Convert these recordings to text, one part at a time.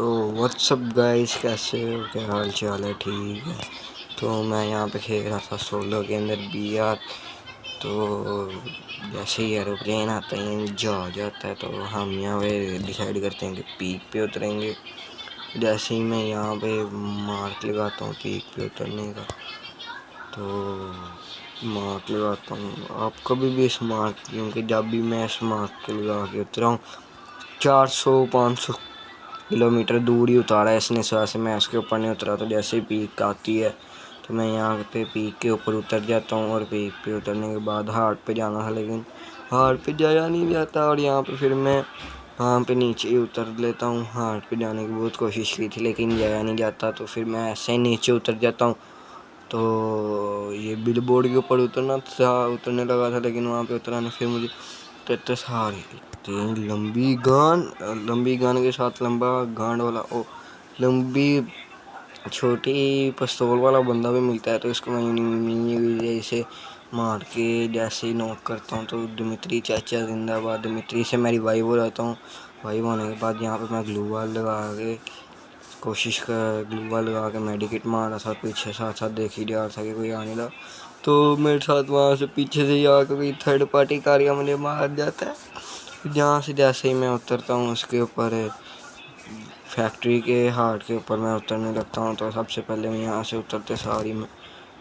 تو what's up guys, کیسے ہو؟ کیا حال چال ہے؟ ٹھیک ہے. تو میں یہاں پہ کھیل رہا تھا سولو کے اندر BR. تو جیسے ہی ایروپلین آتا ہے جہاز آتا ہے تو ہم یہاں پہ ڈیسائیڈ کرتے ہیں کہ پیک پہ اتریں گے. جیسے ہی میں یہاں پہ مارک لگاتا ہوں پیک پہ اترنے کا، تو مارک لگاتا ہوں. آپ کبھی بھی اس مارک، کیونکہ جب بھی میں اس مارک کے لگا کے اترا ہوں 400-500 کلومیٹر دور ہی اتارا ہے اس نے، اس وجہ سے میں اس کے اوپر نہیں اترا. تو جیسے ہی پیک آتی ہے تو میں یہاں پہ پیک کے اوپر اتر جاتا ہوں، اور پیک پہ اترنے کے بعد ہارٹ پہ جانا تھا لیکن ہارٹ پہ جایا نہیں جاتا، اور یہاں پہ پھر میں وہاں پہ نیچے ہی اتر لیتا ہوں. ہارٹ پہ جانے کی بہت کوشش کی تھی لیکن جایا نہیں جاتا، تو پھر میں ایسے ہی نیچے اتر جاتا ہوں. تو یہ بل بورڈ کے اوپر اترنے لگا تھا لیکن وہاں پہ اترا نہیں. پھر مجھے اتنے سارے لمبی گان کے ساتھ لمبا گانڈ والا لمبی چھوٹی پستول والا بندہ بھی ملتا ہے، تو اس کو میں اسے مار کے جیسے ہی نوک کرتا ہوں. تو دمتری چاچا زندہ باد. دمتری سے میں ریوائیو ہو جاتا ہوں. ریوائیو ہونے کے بعد یہاں پہ میں گلو وال لگا کے میڈیکٹ مار رہا تھا. پیچھے ساتھ دیکھ ہی رہا تھا کہ کوئی آنے لگا، تو میرے ساتھ وہاں سے پیچھے سے آ کے کوئی تھرڈ پارٹی کاریاں مجھے مار جاتا ہے. جہاں سے جیسے ہی میں اترتا ہوں اس کے اوپر فیکٹری کے ہارٹ کے اوپر میں اترنے لگتا ہوں. تو سب سے پہلے میں یہاں سے اترتے ساری میں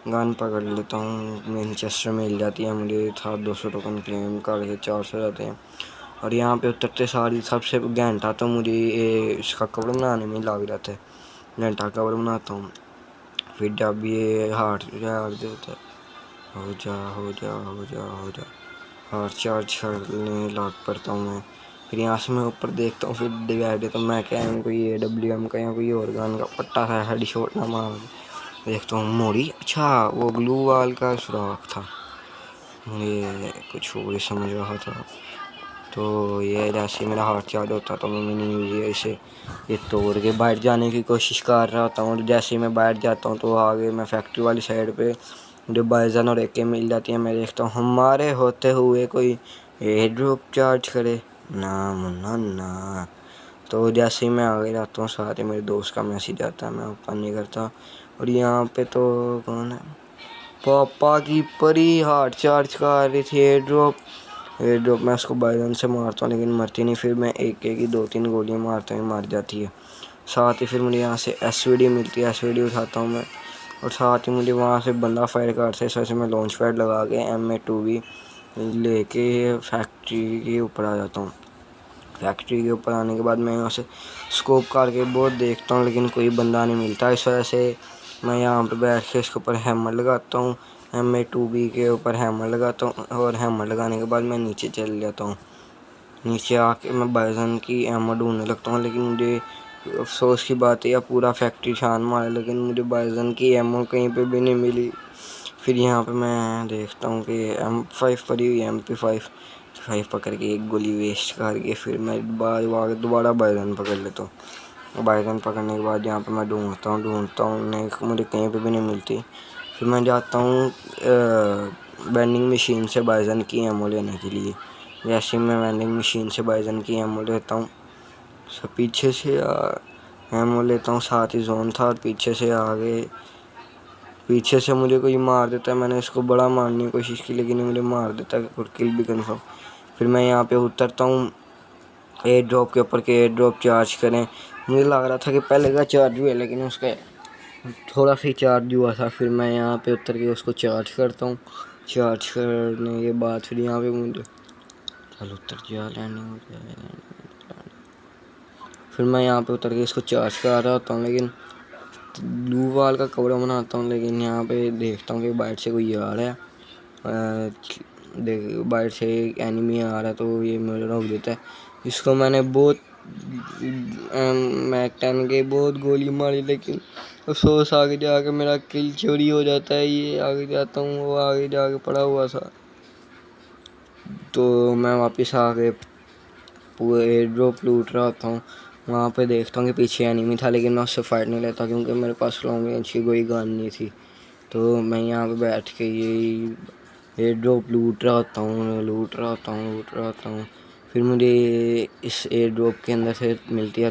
گن پکڑ لیتا ہوں. وینچیسٹر مل جاتی ہے مجھے، 200 ٹوکن کلیم کر کے 400 جاتے ہیں. اور یہاں پہ اترتے ساری سب سے گھنٹہ تو مجھے اس کا کور بنانے میں لگ جاتا ہے. گھنٹہ کور بناتا ہوں. پھر جب یہ ہارٹ دیتا ہے، ہو جا ہارٹ چارج کرنے لگ پڑتا ہوں میں. پھر یہاں سے میں اوپر دیکھتا ہوں، پھر ڈیوائڈ تو میں کیا کوئی AWM کا یا کوئی اور گن کا پٹا ہے ہیڈ شاٹ نہ مار دیکھتا ہوں موڑی. اچھا وہ گلو وال کا سوراخ تھا، مجھے کچھ اور سمجھ رہا تھا. تو یہ جیسے میرا ہارٹ چارج ہوتا تو میں اسے یہ توڑ کے بیٹھ جانے کی کوشش کر رہا ہوتا ہوں. جیسے ہی میں بیٹھ جاتا ہوں تو آگے میں فیکٹری والی سائڈ پہ جو بائزن اور AK مل جاتی ہیں. میں دیکھتا ہوں ہمارے ہوتے ہوئے کوئی ایئر ڈراپ چارج کرے نا. تو جیسے ہی میں آگے جاتا ہوں سارے میرے دوست کا میسیج آتا ہے، میں اوپن نہیں کرتا. اور یہاں پہ تو کون ہے، پاپا کی پری ہارٹ چارج کر رہی تھی ایئر ڈراپ. میں اس کو بائزن سے مارتا ہوں لیکن مرتی نہیں. پھر میں AK کی 2-3 گولیاں مارتا ہوں، مار جاتی ہے. ساتھ ہی پھر مجھے یہاں سے SVD ملتی ہے، SVD اٹھاتا ہوں میں. اور ساتھ ہی مجھے وہاں سے بندہ فائر کرتا ہے، اس وجہ سے میں لانچ پیڈ لگا کے MA2B لے کے فیکٹری کے اوپر آ جاتا ہوں. فیکٹری کے اوپر آنے کے بعد میں یہاں سے اسکوپ کر کے بہت دیکھتا ہوں لیکن کوئی بندہ نہیں ملتا. اس وجہ سے میں یہاں پہ بیٹھ کے اس کے اوپر ہیمر لگاتا ہوں. MA2B کے اوپر ہیمر لگاتا ہوں، اور ہیمر لگانے کے بعد میں نیچے چل جاتا ہوں. نیچے آ کے میں بائزن کی ایمو ڈھونڈنے لگتا ہوں، لیکن مجھے افسوس کی بات ہے پورا فیکٹری چھان مارا لیکن مجھے بائزن کی ایمو کہیں پہ بھی نہیں ملی. پھر یہاں پہ میں دیکھتا ہوں کہ M5 پڑی ہوئی MP5 پکڑ کے ایک گولی ویسٹ کر کے پھر میں دوبارہ بائزن پکڑ لیتا ہوں. بائزن پکڑنے کے بعد یہاں پہ میں ڈھونڈتا ہوں مجھے کہیں پہ بھی نہیں ملتی. پھر میں جاتا ہوں وینڈنگ مشین سے بائزن کی ایمو لینے کے لیے. جیسے میں وینڈنگ مشین سے بائزن کی ایمو لیتا ہوں، پیچھے سے ایمو لیتا ہوں. ساتھ ہی زون تھا اور پیچھے سے مجھے کوئی مار دیتا ہے. میں نے اس کو بڑا مارنے کی کوشش کی لیکن مجھے مار دیتا ہے، اور کل بھی کنفرم. پھر میں یہاں پہ اترتا ہوں ایئر ڈراپ کے اوپر کہ ایئر ڈراپ چارج کریں. مجھے لگ رہا تھا کہ پہلے کا چارج ہوا لیکن اس کا تھوڑا سا چارج ہوا تھا. پھر میں یہاں پہ اتر کے اس کو چارج کرتا ہوں. چارج کرنے کے بعد پھر یہاں پہ پھر میں یہاں پہ اتر کے اس کو چارج کر رہا ہوتا ہوں، لیکن گلو وال کا کور بناتا ہوں. لیکن یہاں پہ دیکھتا ہوں کہ بائٹ سے کوئی آ رہا ہے، بائٹ سے ایک اینیمی آ رہا ہے، تو یہ میرے روک دیتا ہے. اس کو میں نے بہت میک-10 کے بہت گولی ماری لیکن افسوس آگے جا کے میرا کل چوری ہو جاتا ہے. یہ آگے جاتا ہوں، وہ آگے جا کے پڑا ہوا تھا. تو میں واپس آ کے پورا ایئر ڈراپ لوٹ رہا ہوتا ہوں. وہاں پہ دیکھتا ہوں کہ پیچھے اینیمی تھا لیکن میں اس سے فائٹ نہیں لیتا کیونکہ میرے پاس لانگ رینج کی کوئی گن نہیں تھی. تو میں یہاں پہ بیٹھ کے یہی ایئر ڈراپ لوٹ رہا ہوتا ہوں. پھر مجھے اس ایئر ڈراپ کے اندر سے ملتی ہے